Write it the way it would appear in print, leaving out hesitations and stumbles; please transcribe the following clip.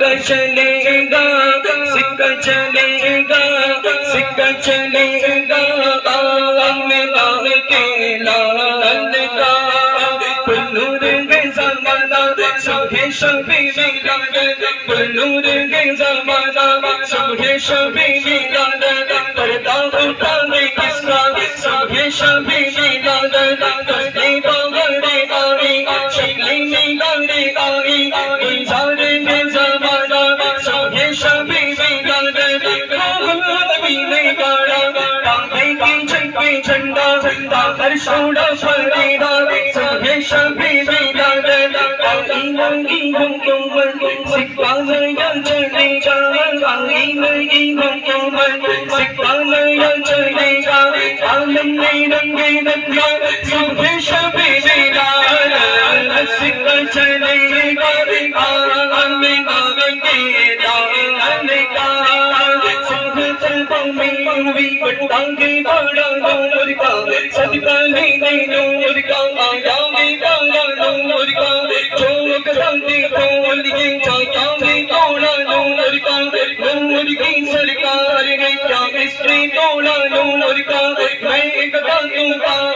सिक्का चलेगा सिक्का चलेगा सिक्का चलेगा अल्लाह के लाल का नूर के ज़माना सुबह शबी मिलाद नूर के ज़माना सुबह शबी मिलाद पर्दा उठावे किसका सुबह शबी मिलाद करते बावरे आई शक्ली मिलादे आई इंजार के ज़माना सुबह शबी मिलाद नबी ने गाड़ा कांधे की छत पे झंडा पर छोड़ा फरीदा सुबह शबी मिलाद आई नहीं हुकूमत सिक्का नया चलेगा आई नहीं हुकूमत सिक्का नया चलेगा आलम में रंगे रंगा सुबह शबी मिलाद सिक्का चलेगा आलम के लाल का टांगे बड़ा नूर का सदका लेने नूर का आया में बड़ा नूर का चौक दांते खोल के जाएंगे तोड़ा नूर का नूर की सरकार है क्या इसने तोड़ा नूर का मैं एक दांतों का